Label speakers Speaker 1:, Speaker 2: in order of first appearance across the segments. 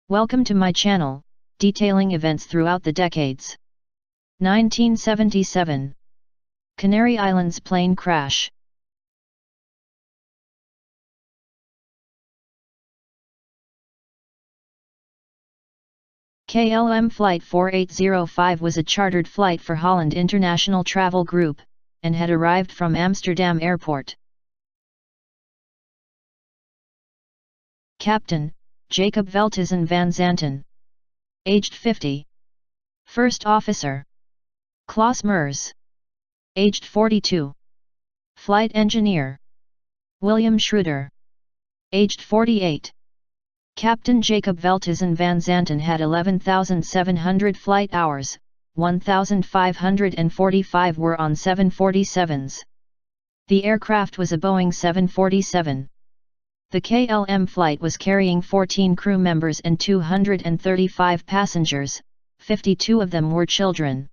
Speaker 1: Welcome to my channel, detailing events throughout the decades. 1977. Canary Islands plane crash. KLM Flight 4805 was a chartered flight for Holland International Travel Group, and had arrived from Amsterdam Airport. Captain, Jacob Velthuizen van Zanten. Aged 50. First Officer, Klaus Mers. Aged 42. Flight Engineer, William Schroeder. Aged 48. Captain Jacob Velthuizen van Zanten had 11,700 flight hours, 1,545 were on 747s. The aircraft was a Boeing 747. The KLM flight was carrying 14 crew members and 235 passengers, 52 of them were children.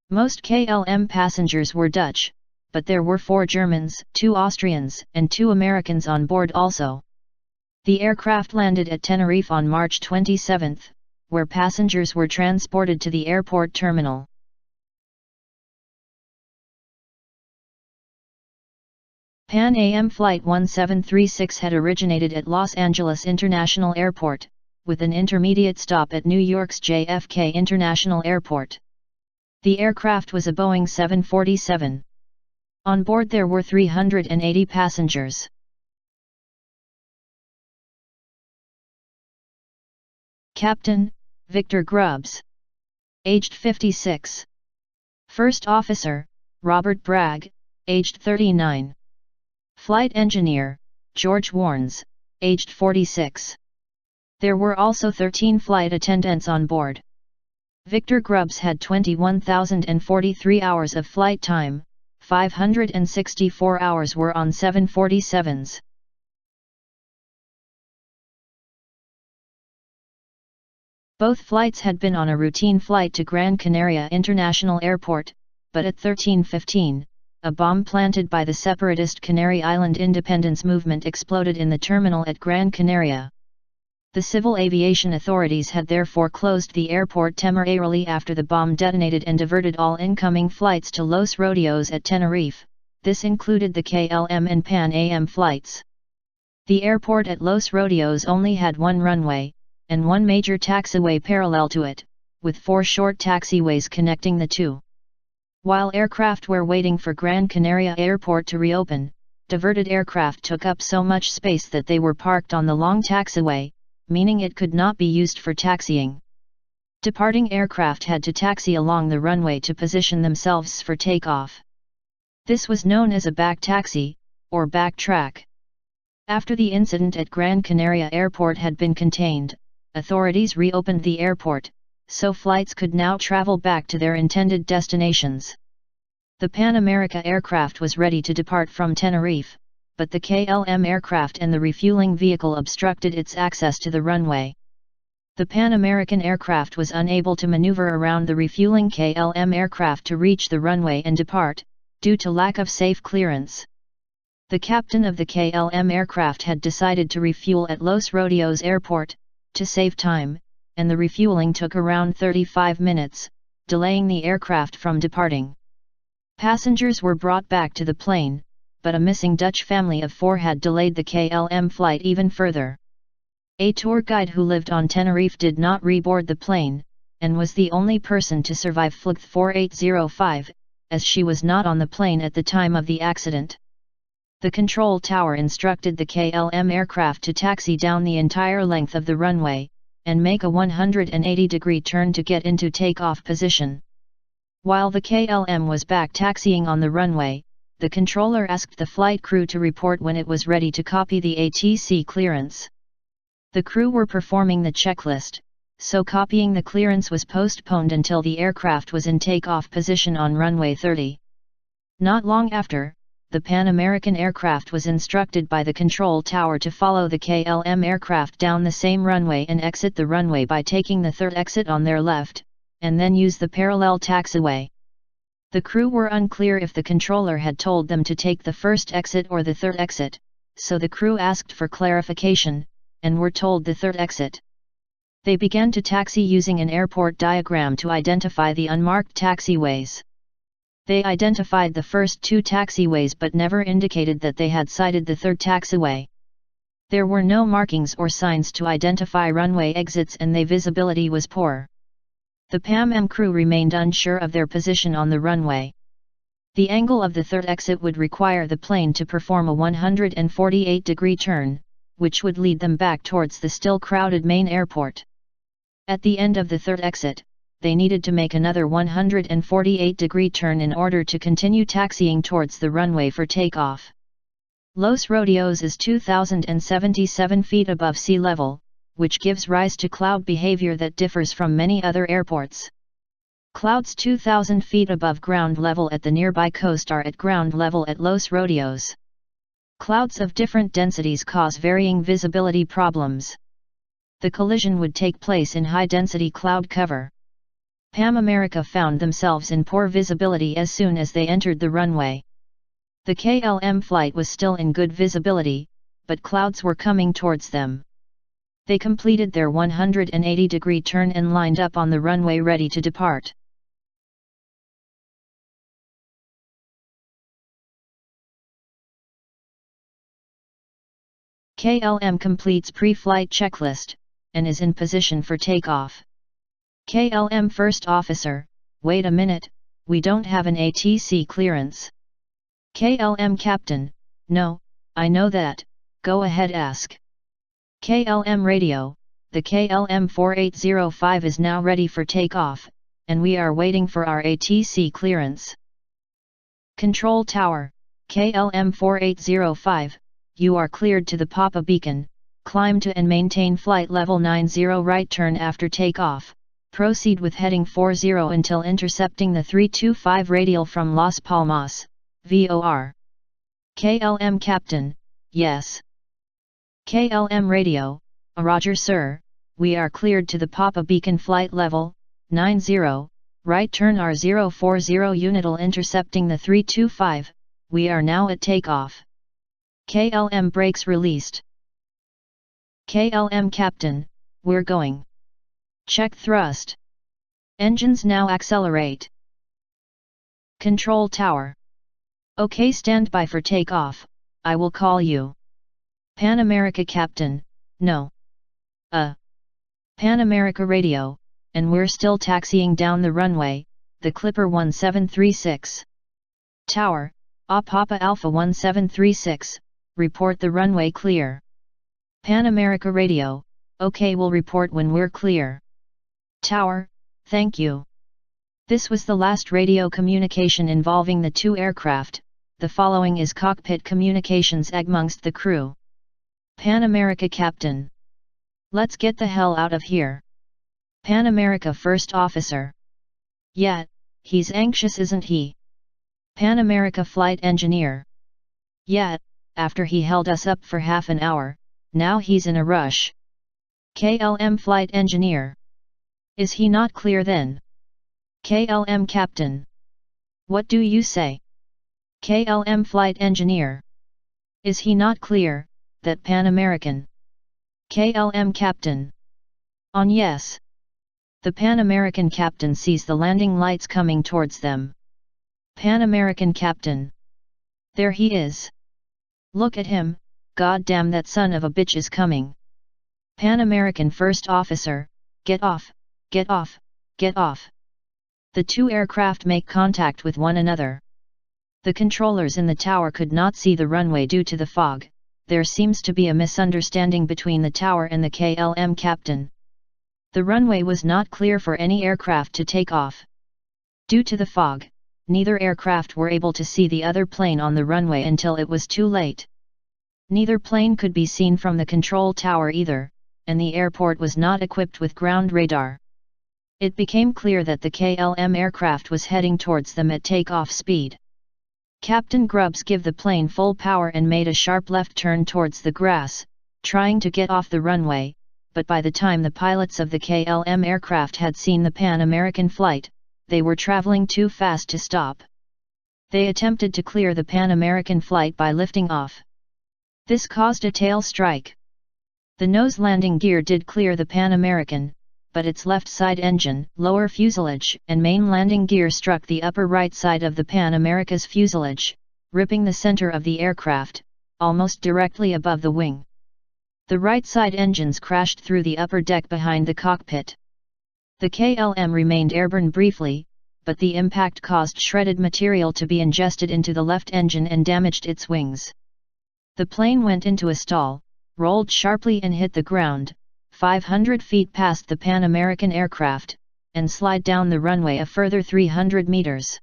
Speaker 1: Most KLM passengers were Dutch, but there were 4 Germans, 2 Austrians, and 2 Americans on board also. The aircraft landed at Tenerife on March 27, where passengers were transported to the airport terminal. Pan Am Flight 1736 had originated at Los Angeles International Airport, with an intermediate stop at New York's JFK International Airport. The aircraft was a Boeing 747. On board there were 380 passengers. Captain, Victor Grubbs. Aged 56. First Officer, Robert Bragg, aged 39. Flight Engineer, George Warnes, aged 46. There were also 13 flight attendants on board. Victor Grubbs had 21,043 hours of flight time, 564 hours were on 747s. Both flights had been on a routine flight to Gran Canaria International Airport, but at 13:15, a bomb planted by the separatist Canary Island independence movement exploded in the terminal at Gran Canaria. The civil aviation authorities had therefore closed the airport temporarily after the bomb detonated and diverted all incoming flights to Los Rodeos at Tenerife. This included the KLM and Pan Am flights. The airport at Los Rodeos only had one runway, and one major taxiway parallel to it, with 4 short taxiways connecting the two. While aircraft were waiting for Gran Canaria Airport to reopen, diverted aircraft took up so much space that they were parked on the long taxiway, meaning it could not be used for taxiing. Departing aircraft had to taxi along the runway to position themselves for takeoff. This was known as a back taxi, or back track. After the incident at Gran Canaria Airport had been contained, authorities reopened the airport, so flights could now travel back to their intended destinations. The Pan America aircraft was ready to depart from Tenerife, but the KLM aircraft and the refueling vehicle obstructed its access to the runway. The Pan American aircraft was unable to maneuver around the refueling KLM aircraft to reach the runway and depart, due to lack of safe clearance. The captain of the KLM aircraft had decided to refuel at Los Rodeos Airport, to save time, and the refueling took around 35 minutes, delaying the aircraft from departing. Passengers were brought back to the plane, but a missing Dutch family of 4 had delayed the KLM flight even further. A tour guide who lived on Tenerife did not reboard the plane, and was the only person to survive Flight 4805, as she was not on the plane at the time of the accident. The control tower instructed the KLM aircraft to taxi down the entire length of the runway, and make a 180-degree turn to get into takeoff position. While the KLM was back taxiing on the runway, the controller asked the flight crew to report when it was ready to copy the ATC clearance. The crew were performing the checklist, so copying the clearance was postponed until the aircraft was in takeoff position on runway 30. Not long after, the Pan American aircraft was instructed by the control tower to follow the KLM aircraft down the same runway and exit the runway by taking the 3rd exit on their left, and then use the parallel taxiway. The crew were unclear if the controller had told them to take the 1st exit or the 3rd exit, so the crew asked for clarification, and were told the 3rd exit. They began to taxi using an airport diagram to identify the unmarked taxiways. They identified the first two taxiways but never indicated that they had sighted the third taxiway. There were no markings or signs to identify runway exits and their visibility was poor. The PAM crew remained unsure of their position on the runway. The angle of the third exit would require the plane to perform a 148-degree turn, which would lead them back towards the still crowded main airport. At the end of the third exit, they needed to make another 148-degree turn in order to continue taxiing towards the runway for takeoff. Los Rodeos is 2,077 feet above sea level, which gives rise to cloud behavior that differs from many other airports. Clouds 2,000 feet above ground level at the nearby coast are at ground level at Los Rodeos. Clouds of different densities cause varying visibility problems. The collision would take place in high-density cloud cover. PAM America found themselves in poor visibility as soon as they entered the runway. The KLM flight was still in good visibility, but clouds were coming towards them. They completed their 180-degree turn and lined up on the runway ready to depart. KLM completes pre-flight checklist, and is in position for takeoff. KLM First Officer, wait a minute, we don't have an ATC clearance. KLM Captain, no, I know that, go ahead ask. KLM Radio, the KLM 4805 is now ready for takeoff, and we are waiting for our ATC clearance. Control Tower, KLM 4805, you are cleared to the Papa Beacon, climb to and maintain flight level 90 right turn after takeoff, proceed with heading 40 until intercepting the 325 radial from Las Palmas, VOR. KLM Captain, yes. KLM Radio, Roger sir, we are cleared to the Papa Beacon flight level, 90, right turn R040 Unital intercepting the 325, we are now at takeoff. KLM brakes released. KLM Captain, we're going. Check thrust. Engines now accelerate. Control Tower. OK, stand by for takeoff, I will call you. Pan America Captain, no. Pan America Radio, and we're still taxiing down the runway, the Clipper 1736. Tower, Papa Alpha 1736, report the runway clear. Pan America Radio, OK, we'll report when we're clear. Tower, thank you. This was the last radio communication involving the two aircraft. The following is cockpit communications amongst the crew. Pan America Captain. Let's get the hell out of here. Pan America First Officer. Yeah, he's anxious isn't he? Pan America Flight Engineer. Yeah, after he held us up for half an hour, now he's in a rush. KLM Flight Engineer. Is he not clear then? KLM Captain. What do you say? KLM Flight Engineer. Is he not clear, that Pan American? KLM Captain. On yes. The Pan American Captain sees the landing lights coming towards them. Pan American Captain. There he is. Look at him, god damn that son of a bitch is coming. Pan American First Officer, get off, get off, get off. The two aircraft make contact with one another. The controllers in the tower could not see the runway due to the fog. There seems to be a misunderstanding between the tower and the KLM captain. The runway was not clear for any aircraft to take off. Due to the fog, neither aircraft were able to see the other plane on the runway until it was too late. Neither plane could be seen from the control tower either, and the airport was not equipped with ground radar. It became clear that the KLM aircraft was heading towards them at takeoff speed. Captain Grubbs gave the plane full power and made a sharp left turn towards the grass, trying to get off the runway, but by the time the pilots of the KLM aircraft had seen the Pan American flight, they were traveling too fast to stop. They attempted to clear the Pan American flight by lifting off. This caused a tail strike. The nose landing gear did clear the Pan American, but its left side engine, lower fuselage, and main landing gear struck the upper right side of the Pan America's fuselage, ripping the center of the aircraft, almost directly above the wing. The right side engines crashed through the upper deck behind the cockpit. The KLM remained airborne briefly, but the impact caused shredded material to be ingested into the left engine and damaged its wings. The plane went into a stall, rolled sharply and hit the ground, 500 feet past the Pan American aircraft, and slid down the runway a further 300 meters.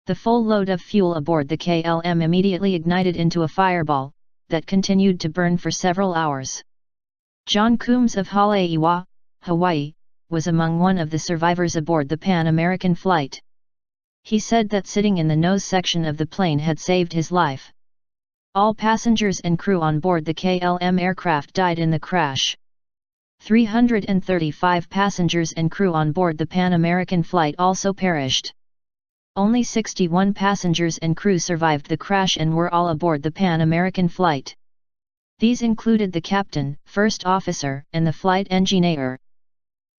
Speaker 1: The full load of fuel aboard the KLM immediately ignited into a fireball, that continued to burn for several hours. John Coombs of Haleiwa, Hawaii, was among one of the survivors aboard the Pan American flight. He said that sitting in the nose section of the plane had saved his life. All passengers and crew on board the KLM aircraft died in the crash. 335 passengers and crew on board the Pan American flight also perished. Only 61 passengers and crew survived the crash and were all aboard the Pan American flight. These included the captain, first officer, and the flight engineer.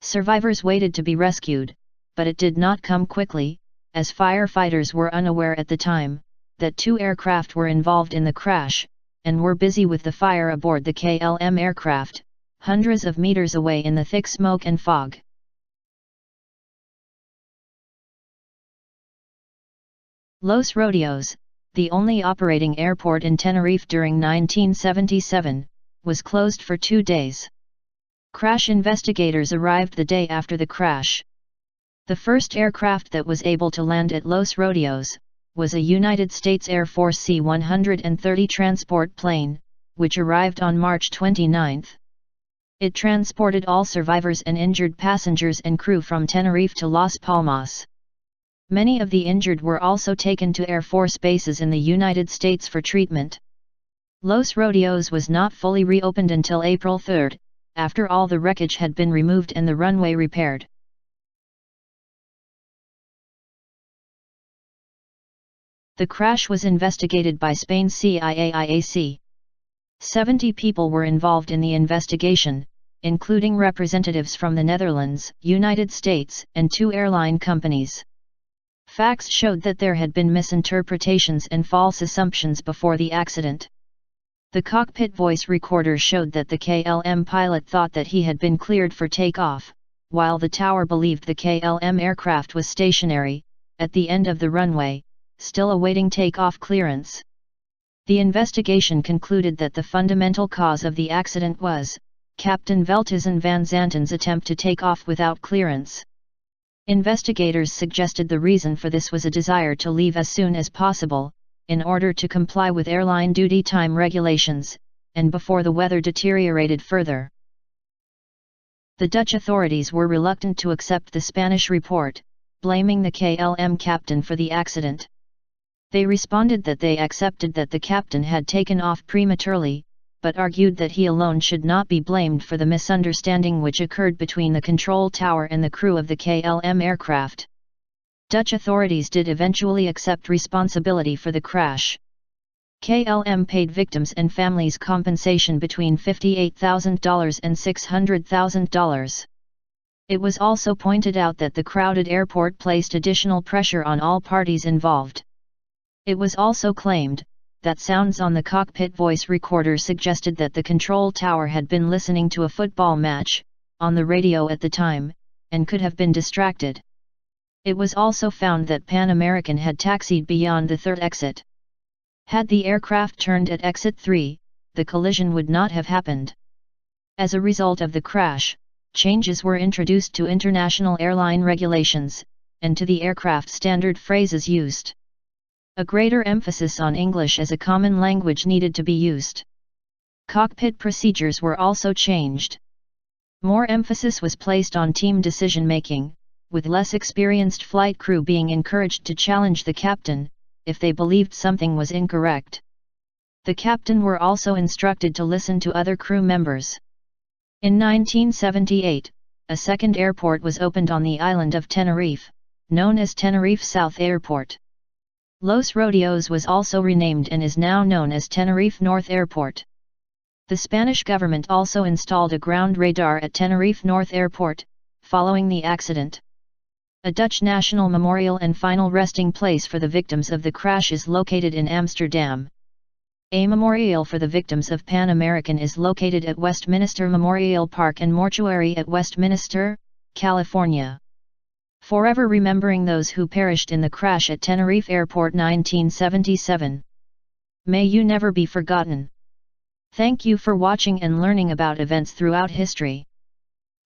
Speaker 1: Survivors waited to be rescued, but it did not come quickly, as firefighters were unaware at the time that 2 aircraft were involved in the crash, and were busy with the fire aboard the KLM aircraft, hundreds of meters away in the thick smoke and fog. Los Rodeos, the only operating airport in Tenerife during 1977, was closed for 2 days. Crash investigators arrived the day after the crash. The first aircraft that was able to land at Los Rodeos was a United States Air Force C-130 transport plane, which arrived on March 29. It transported all survivors and injured passengers and crew from Tenerife to Las Palmas. Many of the injured were also taken to Air Force bases in the United States for treatment. Los Rodeos was not fully reopened until April 3, after all the wreckage had been removed and the runway repaired. The crash was investigated by Spain's CIAIAC. 70 people were involved in the investigation, including representatives from the Netherlands, United States, and 2 airline companies. Facts showed that there had been misinterpretations and false assumptions before the accident. The cockpit voice recorder showed that the KLM pilot thought that he had been cleared for takeoff, while the tower believed the KLM aircraft was stationary, at the end of the runway, still awaiting takeoff clearance. The investigation concluded that the fundamental cause of the accident was Captain Veltizan van Zanten's attempt to take off without clearance. Investigators suggested the reason for this was a desire to leave as soon as possible, in order to comply with airline duty time regulations, and before the weather deteriorated further. The Dutch authorities were reluctant to accept the Spanish report, blaming the KLM captain for the accident. They responded that they accepted that the captain had taken off prematurely, but argued that he alone should not be blamed for the misunderstanding which occurred between the control tower and the crew of the KLM aircraft. Dutch authorities did eventually accept responsibility for the crash. KLM paid victims and families compensation between $58,000 and $600,000. It was also pointed out that the crowded airport placed additional pressure on all parties involved. It was also claimed that sounds on the cockpit voice recorder suggested that the control tower had been listening to a football match on the radio at the time, and could have been distracted. It was also found that Pan American had taxied beyond the third exit. Had the aircraft turned at exit 3, the collision would not have happened. As a result of the crash, changes were introduced to international airline regulations, and to the aircraft standard phrases used. A greater emphasis on English as a common language needed to be used. Cockpit procedures were also changed. More emphasis was placed on team decision-making, with less experienced flight crew being encouraged to challenge the captain, if they believed something was incorrect. The captain were also instructed to listen to other crew members. In 1978, a second airport was opened on the island of Tenerife, known as Tenerife South Airport. Los Rodeos was also renamed and is now known as Tenerife North Airport. The Spanish government also installed a ground radar at Tenerife North Airport, following the accident. A Dutch national memorial and final resting place for the victims of the crash is located in Amsterdam. A memorial for the victims of Pan American is located at Westminster Memorial Park and Mortuary at Westminster, California. Forever remembering those who perished in the crash at Tenerife Airport 1977. May you never be forgotten. Thank you for watching and learning about events throughout history.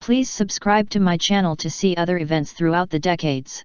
Speaker 1: Please subscribe to my channel to see other events throughout the decades.